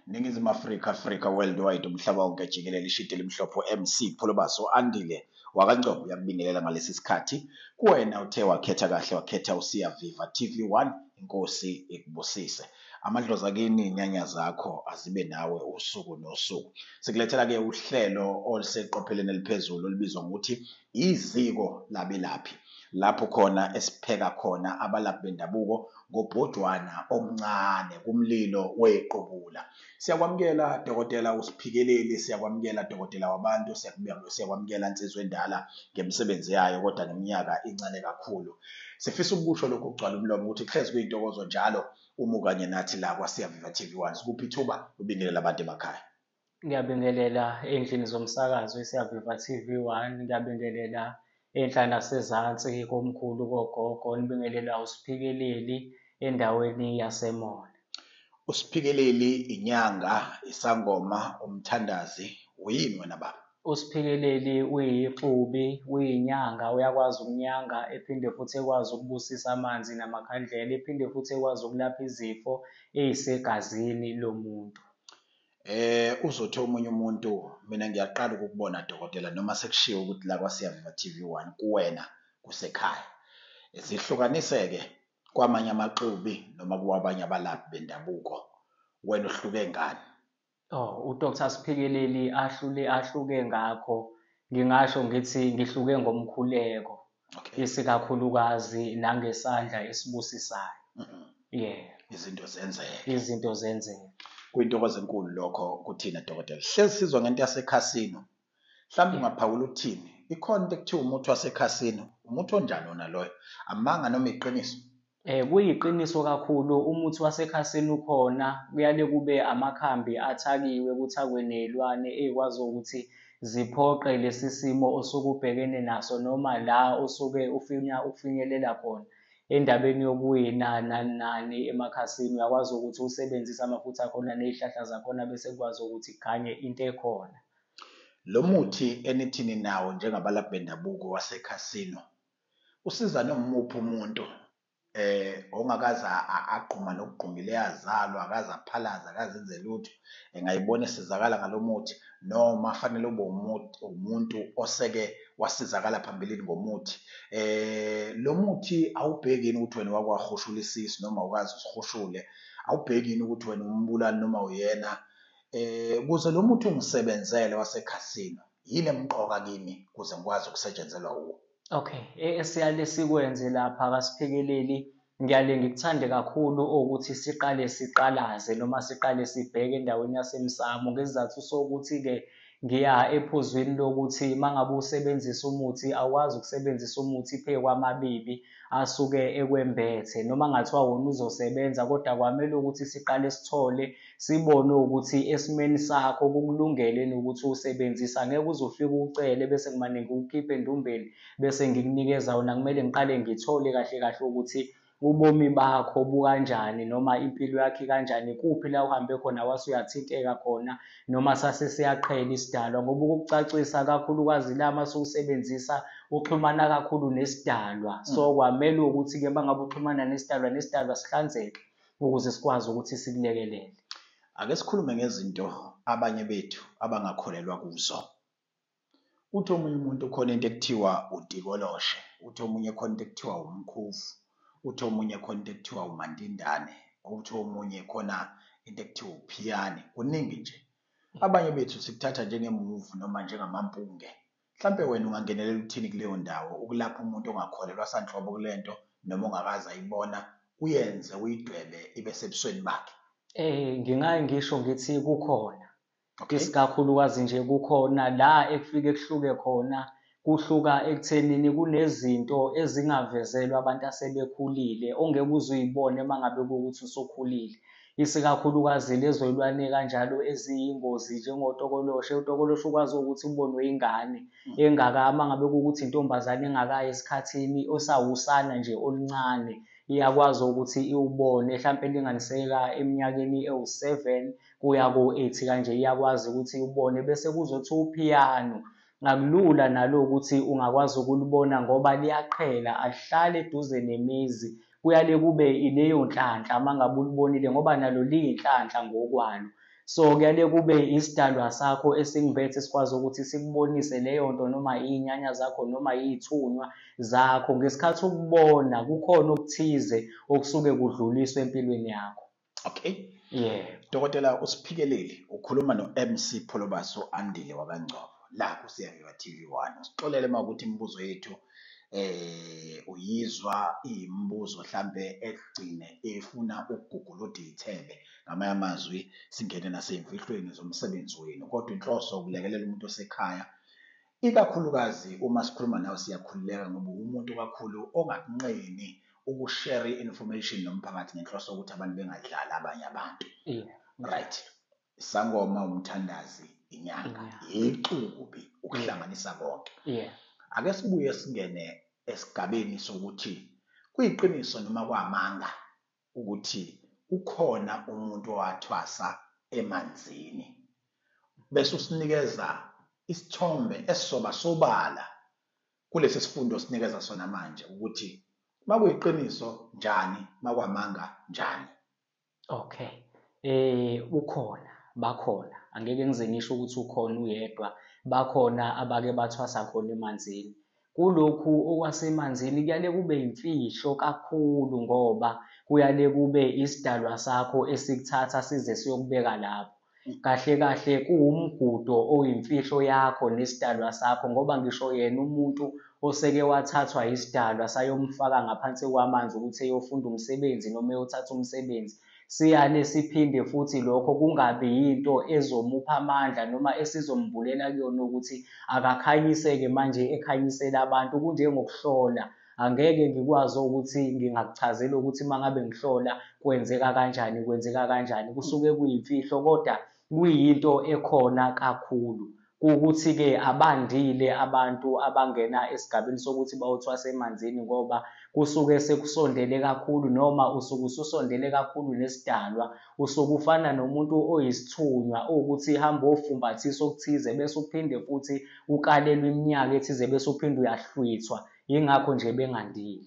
Ningizimu Afrika worldwide, umhlaba wonke jikelele, ishidi elimhlophe MC Pholobaso Andile wakangcobo uyakubingelela ngalesi sikhathi. Kuwena uthe wakhetha kahle, wakhetha uSiyaviva TV1, inkosi ikubusise. Amadlozi akini, inyanya zakho azibe nawe usuku nosuku. Sikulethela-ke uhlelo oluseqopheleni eliphezulu olubizwa ngokuthi iziko labelaphi, lapho khona esipheka khona abalaphi bendabuko ngobhodwana omncane kumlilo wequbula. Siyakwamukela Dokotela uSiphikeleli, siyakwamukela Dokotela wabantu, siyakwamukela Nsizwa Endala ngemisebenzi yayo kodwa neminyaka incane kakhulu. Sifisa ukusho lokhu kugcwala umlomo ukuthi kuhlezi kuyintokozo njalo uma kanye nathi la kwaSiyaviva TV1 sikuphi ithuba ubingelela abantu emakhaya. Ngiyabingelela endlini zomsakazo eSiyaviva TV1, ngiyabingelela enhla nasezansi komkhulu kogogo, nibingelela uSiphikeleli endaweni yaseMona. uSiphikeleli inyanga, isangoma, umthandazi, uyini wena baba? uSiphikeleli uyixubi, uyinyanga, uyakwazi ukunyanga, ephinde futhi ekwazi ukubusisa amanzi namakhandlela, ephinde futhi ekwazi ukulapha izifo ey'segazini lomuntu. Uzothi omunye umuntu, mina ngiyaqala ukukubona Dokotela, noma sekushiwo ukuthi la kwaSiyaviva TV1 kuwena kusekhaya. Zihlukanise-ke kwamanye amaxubi noma kwabanye abalaphi bendabuko, wena uhluke ngani? uDr. Siphikeleli ahluke ngakho, ngingasho ngithi ngihluke ngomkhuleko, isikakhulukazi nangesandla esibusisayo. Izinto zenzeka. Izinto zenzeka. Kuyintokozo enkulu lokho kuthina Dokotela. Hlezi sizwa ngento yasekhasino. Mhlawumbe ungaphawula ukuthini? Ikhona into ekuthiwa umuthi wasekhasino. Umuthi onjani wona loyo? Amanga noma iqiniso? Kuyiqiniso kakhulu, umuthi wasekhasini ukhona. Kuyale kube amakhambi athakiwe, kuthakwe ney'lwane ey'kwazi ukuthi ziphoqe lesi simo osuke ubhekene naso, noma la osuke ufuna ukufinyelela khona endabeni yokuyinani emakhasini. Uyakwazi ukuthi usebenzise amafutha akhona ney'hlahla zakhona bese kukwazi ukuthi kuganye into ekhona. Lo muthi enithini nawo njengabalaphi bendabuko wasekhasino usiza nomuphi umuntu ongakaze agquma nokugqumile, yazalwa akaze aphalaza akaze enze lutho, engayibona esizakala ngalo muthi, noma fanele ube umuntu oseke wasizakala phambilini ngomuthi. Lo muthi awubheki yini ukuthi wena wakwahushula isisi noma ukazi usihushule, awubheki yini ukuthi wena umbulali noma uyena, ukuze lo muthi ungisebenzele wasekhasino, yile mqoka kimi ukuze ngikwazi ukusetshenzelwa uwo. Esiyale sikwenze lapha kaSiphikeleli, ngiyale ngikuthande kakhulu ukuthi siqale siqalaze noma siqale sibheke endaweni yasemsamo, ngesizathu sokuthi-ke ngiya ephuzwini lokuthi uma ngabe usebenzisa umuthi awukwazi ukusebenzisa umuthi phezu kwamabibi asuke ekwembethe, noma ngathiwa wona uzosebenza kodwa kwamele ukuthi siqale sithole sibone ukuthi esimeni sakho kukulungele ukuthi usebenzise. Angeke uze ufike ucele bese kumane ngikukhiphe endumbeni bese ngikunikeza wona. Kumele ngiqale ngithole kahle kahle ukuthi ubomi bakho bukanjani noma impilo yakho ikanjani, kuphi la uhambe khona wasuyathinteka khona noma sase siyaqhela isidalwa, ngoba ukukucacisa kakhulukazi la masuwusebenzisa uxhumana kakhulu nesidalwa. So kwamele ukuthi-ke uma ngabe uxhumana nesidalwa sihlanzeke ukuze sikwazi ukuthi sikulekelele. Ake sikhulume ngezinto abanye bethu abangakholelwa kuzo. Uthi omunye umuntu khona into ekuthiwa utikoloshe, uthi omunye khona into ekuthiwa umkhufu, uthi omunye khona into ekuthiwa umantindane, uthi omunye khona into ekuthiwa uphiyane. Kuningi nje. Abanye bethu sikuthatha njengemuvu noma njengamampunge. Mhlampe wena ungangenelela ukuthini kuleyo ndawo ukulapha umuntu ongakholelwa sanhlobo kulento noma ongakaze ayibona, uyenze uyidwebe ibe sebusweni bakhe? Ngingaye ngisho ngithi kukhona. Isikakhulukazi nje kukhona la ekufike kuhluke khona. Kuhluka ekuthenini kunezinto ezingavezelwa abantu asebekhulile ongeke uze uyibone uma ngabe kuwukuthi usukhulile. Isikakhulukazi lezo y'lwane kanjalo eziyingozi njengotokoloshe. Utokoloshe ukwazi ukuthi ubonwe ingane uma ngabe kuwukuthi intombazane engakayi esikhathini, osawusana nje oluncane, iyakwazi ukuthi iwubone, hlampe linganiseka eminyakeni ewu-7 kuya ko-8 kanje, iyakwazi ukuthi iwubone. Bese kuzothi uphiyano, akulula nalo ukuthi ungakwazi ukulibona ngoba liyaqhela, alihlali eduze nemizi. Kuyale kube ileyo nhlanhla uma ngabe ulibonile ngoba nalo liyinhlanhla ngokwalo. So kuyale kube isidalwa sakho esingiphethe sikwazi ukuthi sikubonise leyo nto noma iy'nyanya zakho noma iy'thunywa zakho ngesikhathi ukubona kukhona okuthize okusuke kudluliswa empilweni yakho. Okay. Yeah. Dokotela uSiphikeleli ukhuluma no-MC Pholobaso Andile wakwaNgcobo la kuSiyaviva TV1. Usixolele mawukuthi imibuzo yethu uyizwa imibuzo mhlambe egcine efuna ukuguguluda ithebe ngamanye amazwi singene naseyimfihlweni zomsebenzi wenu, kodwa inhloso ukulekelela umuntu osekhaya, ikakhulukazi uma sikhuluma nawe siyakhululeka ngoba umuntu kakhulu ongakunqeni ukushare information nomphakathi ngenhloso ukuthi abantu bengadlali abanye abantu. Yeah. Right. Isangoma, umthandazi, inyanga, icubi ukuhlanganisa konke. Yeah. Ake sibuye singene esigabeni sokuthi kuyiqiniso noma kwamanga ukuthi ukhona umuntu owathwasa emanzini. Bese usinikeza isithombe esisoba sobala kulesi sifundo sinikeza sona manje ukuthi makuyiqiniso njani, makwamanga njani. Okay. Bakhona. Angeke ngize ngisho ukuthi ukhona uyedwa. Bakhona abake bathwasa khona emanzini. Kulokhu okwasemanzini kuyale kube imfihlo kakhulu ngoba kuyale kube isidalwa sakho esikuthatha size siyokubeka lapho. Kahle kahle kuwumgudo oyimfihlo yakho nesidalwa sakho ngoba ngisho yena umuntu oseke wathathwa isidalwa sayomfaka ngaphansi kwamanzi ukuthi eyofunda umsebenzi noma eyothatha umsebenzi. Siyale siphinde futhi lokho kungabi yinto ezomupha amandla noma esizomvulela kuyona ukuthi akakhanyiseke manje ekhanyisela abantu kunjengokuhlola. Angeke ngikwazi ukuthi ngingakuchazela ukuthi mangabe ngihlola kwenzeka kanjani. Kusuke kuyimfihlo kodwa kuyinto ekhona kakhulu. Ukuthi-ke abandile abantu abangena esigabeni sokuthi bawuthwase emanzini ngoba kusuke sekusondele kakhulu noma usuke ususondele kakhulu nesidalwa. Usuke ufana nomuntu oyisithunywa ukuthi hamba ofumbathisa okuthize bese uphinde futhi ukalelwe iminyaka ethize bese uphinde uyahlwithwa. Yingakho nje bengandile.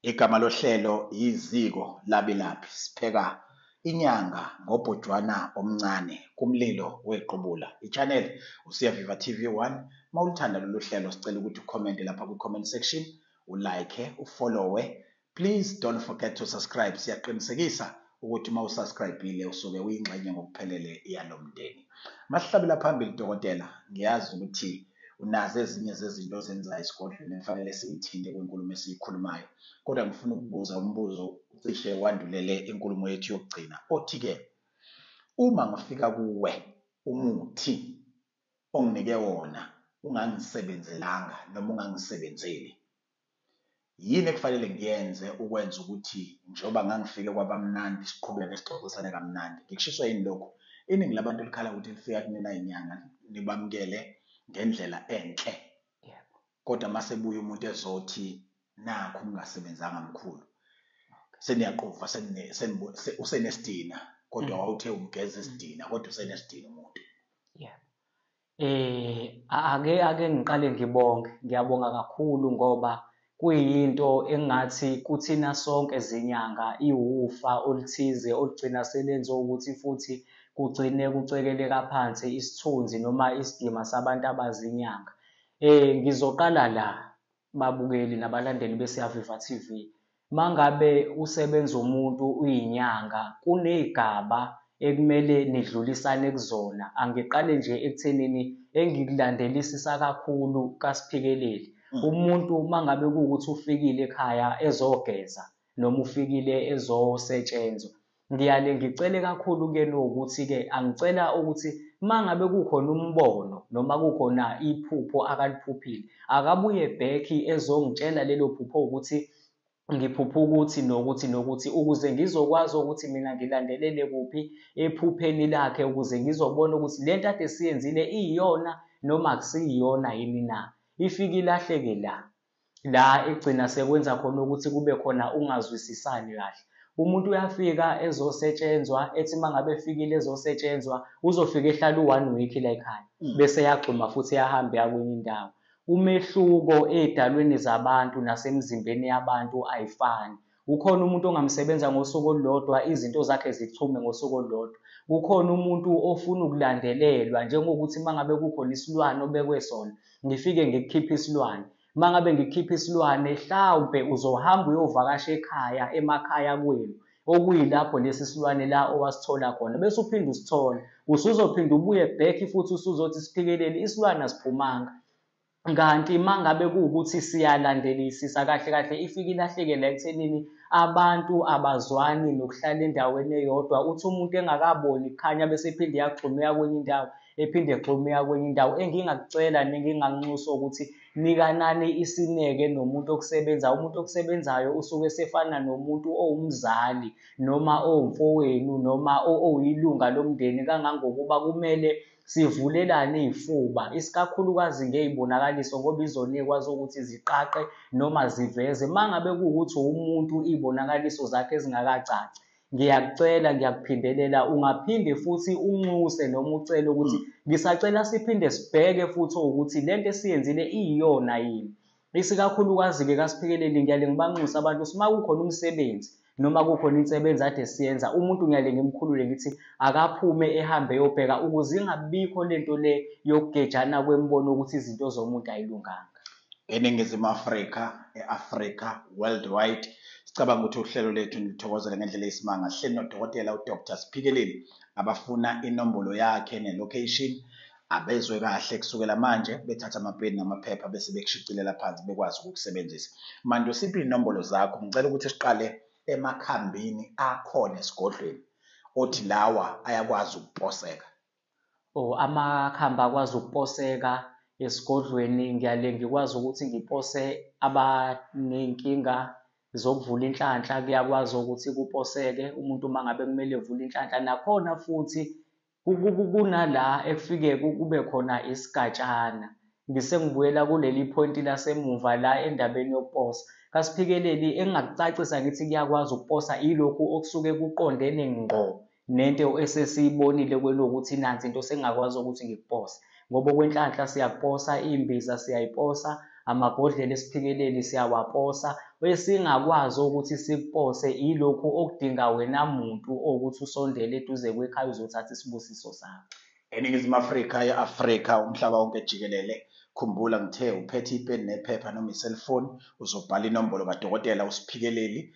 Igama lohlelo yiziko labelaphi sipheka inyanga ngobhojwana omncane kumlilo wequbula. I-channel uSiyaviva TV1. Mawulithanda lolu hlelo sicela ukuthi ucommente lapha ku-comment section, ulike, ufollowe. Please don't forget to subscribe. Siyaqinisekisa ukuthi uma usubscribe-ile usuke uyingxenye ngokuphelele yalo mndeni. Masihlabela phambili dokotela, ngiyazi ukuthi unazo ezinye zezinto ozenzayo esigodlweni efanele siyithinte kwenkulumo esiyikhulumayo, kodwa ngifuna ukubuza umbuzo ucishe wandulele inkulumo yethu yokugcina othi-ke uma ngifika kuwe umuthi onginike wona ungangisebenzelanga noma ungangisebenzeli, yini ekufanele ngiyenze ukwenza ukuthi njengoba ngangifike kwabamnandi siqhubeke sixoxisane kamnandi? Ngikushiswa yini lokho? Iningi labantu likhala ukuthi lifika kumina inyanga nibamukele ngendlela enhle, kodwa mase buya umuntu ezothi nakho ungasebenzanga mkhulu, seniyaqova usenesidina kodwa wawuthe umgeza isidina kodwa usenesidina umuntu. Ake ngiqale ngiyabonga kakhulu ngoba kuyinto engathi kuthina sonke zinyanga iwufa oluthize olugcina selenze ukuthi futhi kugcine kucekeleka phansi isithunzi noma isidima sabantu abazinyanga. Ngizoqala la babukeli nabalandeli beSiyaviva TV. Mangabe usebenza umuntu uyinyanga kunezigaba ekumele nidlulisane kuzona. Angiqale nje ekuthenini engikulandelisisa kakhulu kaSiphikeleli. Umuntu mangabe kuwukuthi ufikile ekhaya ezogeza noma ufikile ezosetshenzwa, ngiyale ngicele kakhulu kuyena ukuthi-ke angicela ukuthi mangabe kukhona umbono noma kukhona iphupho akaliphuphile akabuye back ezongitshela lelo phupho ukuthi ngiphupha ukuthi nokuthi ukuze ngizokwazi ukuthi mina ngilandelele kuphi ephupheni lakhe ukuze ngizobona ukuthi le nto ade siyenzile iyona noma akusiyona yini na. Ifike ilahleke la egcina sekwenza khona ukuthi kube khona ungazwisisani kahle. Umuntu uyafika ezosetshenzwa ethi mangabe efikile ezosetshenzwa uzofika ehlala u-1 week la ekhaya bese yagxuma futhi yahamba yakwenye indawo. Umehluko ey'dalweni zabantu nasemzimbeni yabantu ayifani. Ukhona umuntu ongamsebenza ngosuku olulodwa izinto zakhe zithume ngosuku olulodwa. Kukhona umuntu ofuna ukulandelelwa njengokuthi uma ngabe kukhona isilwane obekwe sona, ngifike ngikukhiphe isilwane. Uma ngabe ngikukhiphe isilwane, mhlawumpe uzohamba uyovakasha emakhaya kwenu, okuyilapho lesi silwane la owasithola khona, bese uphinde usithole. Usuzophinda ubuye back futhi usuzothi siphikelele, isilwane asiphumanga. Kanti uma ngabe kuwukuthi siyalandelisisa kahle kahle, ifike ilahlekela ekuthenini abantu abazwani nokuhlala endaweni eyodwa. Uthi umuntu engakaboni kukhanya bese ephinde eyagxumeka kwenye indawo, ephinde egxumeka kwenye indawo. Engingakucela nenginganxusa ukuthi nikanani isineke nomuntu okusebenzayo. Umuntu okusebenzayo usuke esefana nomuntu owumzali noma owumfowenu noma oyilunga lomndeni, kangangokuba kumele sivulelane iy'fuba, isikakhulukazi ngey'bonakaliso ngoba izona ey'kwazi ukuthi ziqaqe noma ziveze. Uma ngabe kuwukuthi uwumuntu iy'bonakaliso zakhe ezingakacaci, ngiyakucela, ngiyakuphindelela, ungaphinde futhi unxuse noma ucele ukuthi ngisacela siphinde sibheke futhi ukuthi lento esiyenzile iyiyona yini. Isikakhulukazi-ke kaSiphikeleli, ngiyale ngibanxuse abantu ukuthi uma kukhona umsebenzi noma kukhona insebenzo ade siyenza, umuntu ngiyale ngimkhulule ngithi akaphume ehambe eyobheka ukuze ingabikho lento le yokugejana kwemibono ukuthi izinto zomuntu ayilunganga. ENingizimu Afrika, e-Afrika, worldwide, sicabanga ukuthi uhlelo lethu nilithokozele ngendlela eyisimanga. Sihleli nodokotela uDr. Siphikeleli abafuna inombolo yakhe ne-location abezwe kahle kusukela manje, bethatha amapeni namaphepha bese bekushicilela phansi bekwazi ukukusebenzisa. Manje usiphi inombolo zakho? Ngicela ukuthi siqale emakhambini akhona esigodlweni othi lawa ayakwazi ukuposeka. Amakhambi akwazi ukuposeka esigodlweni, ngiyale ngikwazi ukuthi ngipose abaney'nkinga zokuvula inhlanhla, kuyakwazi ukuthi kuposeke umuntu uma ngabe kumele evule inhlanhla. Nakhona futhi kunala ekufike kube khona isigatshana. Ngisengibuyela kuleli phoyinti lasemuva la endabeni yokuposa. kaSiphikeleli, engingakucacisa ngithi kuyakwazi ukuposa ilokhu okusuke kuqondene ngqo nento esesiyibonile kwelokuthi nansi into sengingakwazi ukuthi ngikupose. Ngoba okwenhlanhla siyakuposa, imbiza siyayiposa, amabhodlela eSiphikeleli siyawaposa. Esingakwazi ukuthi sikupose ilokhu okudinga wena muntu ukuthi usondele eduze kwekhaya uzothatha isibusiso sakho. ENingizimu Afrika, e-Afrika, umhlaba wonke jikelele, khumbula ngithe uphethe ipeni nephepha noma iselfoni, uzobhala inombolo kadokotela uSiphikeleli,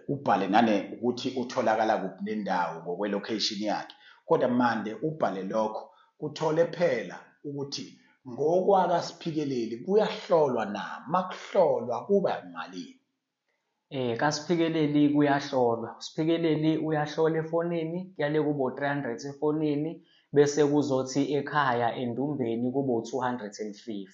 ubhale nane ukuthi utholakala kuphi nendawo ngokwe-location yakhe. Kodwa mande ubhale lokho, kuthole phela ukuthi ngokwakaSiphikeleli kuyahlolwa na, makuhlolwa kuba malini? kaSiphikeleli kuyahlolwa. uSiphikeleli uyahlola efonini, kuyale kuba u-300 efonini, bese kuzothi ekhaya endumbeni kuba u-250.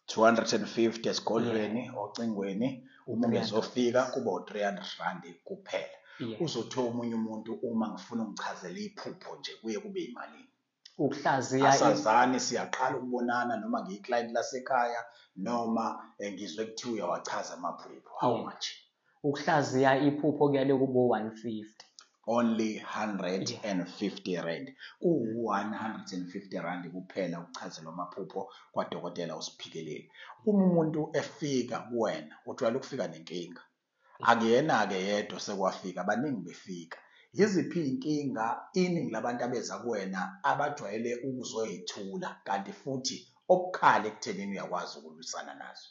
250 esigodlweni, ocingweni, uma ungezofika kuba u-300 kuphela. Uzothiwa omunye umuntu uma ngifuna ungichazela iphupho nje kuye kube yimalini? Ukuhlaziya asazani, siyaqala ukubonana noma ngiyiclient lasekhaya noma ngizwe kuthiwa uyawachaza amaphupho, how much? Ukuhlaziya iphupho kuyale kuba u-150. Only 150 rand. Ku-150 rand kuphela ukuchazelwa amaphupho kwadokotela uSiphikeleli. Uma umuntu efika kuwena, ujwayele ukufika nenkinga. Akuyena-ke yedwa sekwafika, abaningi befika. Yiziphi iy'nkinga iningi labantu abeza kuwena abajwayele ukuzoyithula kanti futhi okukhali ekuthenini uyakwazi ukulwisana nazo?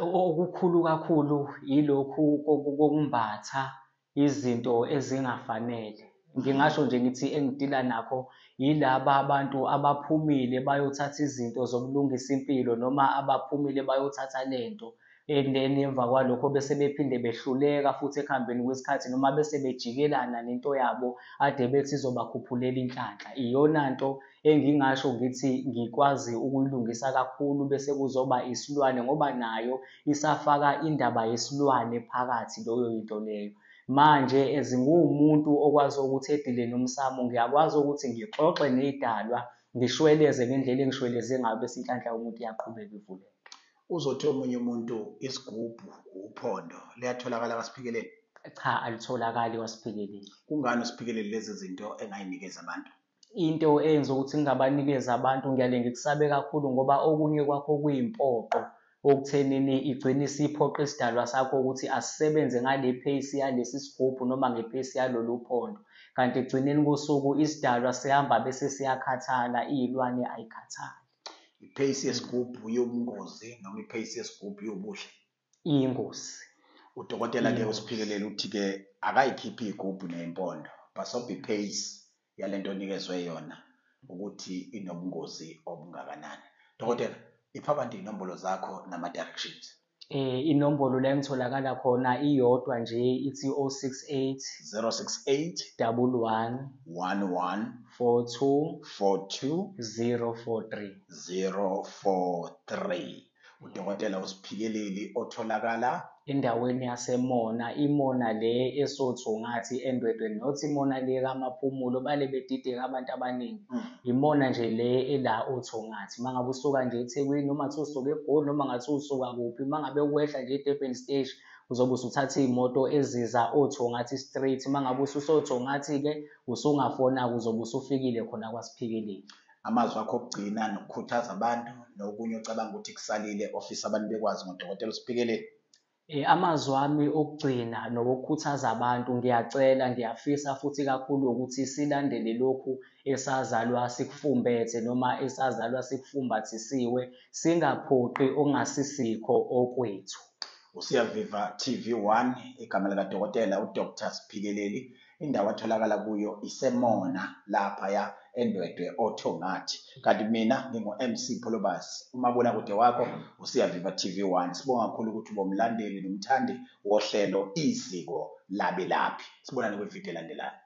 Okukhulu kakhulu yilokhu kokumbatha izinto ezingafanele. Ngingasho nje ngithi engidila nakho yilaba abantu abaphumile bayothatha izinto zokulungisa impilo noma abaphumile bayothatha lento and then emva kwalokho bese bephinde behluleka futhi ekuhambeni kwesikhathi noma bese bejikelana nento yabo ade bethi izobakhuphulela inhlanhla. Iyona nto engingasho ngithi ngikwazi ukuyilungisa kakhulu bese kuzoba isilwane ngoba nayo isafaka indaba yesilwane phakathi leyo yinto leyo. Manje ezinguwumuntu okwazi ukuthi edile nomsamo, ngiyakwazi ukuthi ngixoxe ney'dalwa, ngishweleze ngendlela engishweleze ngayo bese inhlanhla yomuntu iyaqhubeka ivuleke. Uzothi omunye umuntu isigubhu, uphondo liyatholakala kaSiphikeleli? Cha, alitholakali kaSiphikeleli. Kungani uSiphikeleli lezi zinto engayinikeza abantu? Into eyenza ukuthi ngingabanikeza abantu, ngiyale ngikusabe kakhulu ngoba okunye kwakho kuyimpoqo okuthenini igcine isiphoqa isidalwa sakho ukuthi asisebenze ngale pace yalesi sigubhu noma nge-pace yalolu phondo. Kanti ekugcineni kosuku isidalwa sihamba bese siyakhathala, iy'lwane ayikhathali. I-pace yesigubhu yobungozi noma i-pace yesigubhu yobuhle? Iyingozi. Udokotela-ke uSiphikelele uthi-ke akayikhiphi iy'gubhu ney'mpondo, basobha i-pace yalento onikezwe yona ukuthi inobungozi obungakanani. Dokotela, ipha abantu iy'nombolo zakho nama-directions. Inombolo la engitholakala khona iyodwa nje, ithi 068 068 11 11 42 42 043. 043. Udokotela uSiphikeleli otholakala endaweni yaseMona, iMona le esothungathi endwedwe, not iMona le kaMaphumulo bale bedideka abantu abaningi. Imona nje le ela othungathi. Uma ngabe usuka nje eThekwini noma ngathiwa usuka eGoli noma ngathiwa usuka kuphi, uma ngabe ukwehla nje eDurban Stage uzobe usuthatha iy'moto eziza othungathi straight. Uma ngabe ususothungathi-ke usungafona-ke uzobe usufikile khona kwaSiphikeleli. amazwi akho okugcina nokukhuthaza abantu nokunye ucabanga ukuthi kusalile ofisa abantu bekwazi ngodokotela uSiphikelele? Amazwi ami okugcina nokukhuthaza abantu, ngiyacela ngiyafisa futhi kakhulu ukuthi silandele lokhu esazalwa sikufumbethe noma esazalwa sikufumbathisiwe, singaphoqi okungasisikho okwethu. USiyaviva TV1, igama likadokotela uDr Siphikelele, indawo atholakala kuyo iseMona laphaya endwedwe othungathi. Kanti mina ngingu-MC Pholobasi, umabonakude wakho uSiyaviva TV1. Sibonga kakhulu ukuthi ube umlandeli nomthandi wohlelo Iziko Labelaphi. Sibonane kwividiyo elandelayo.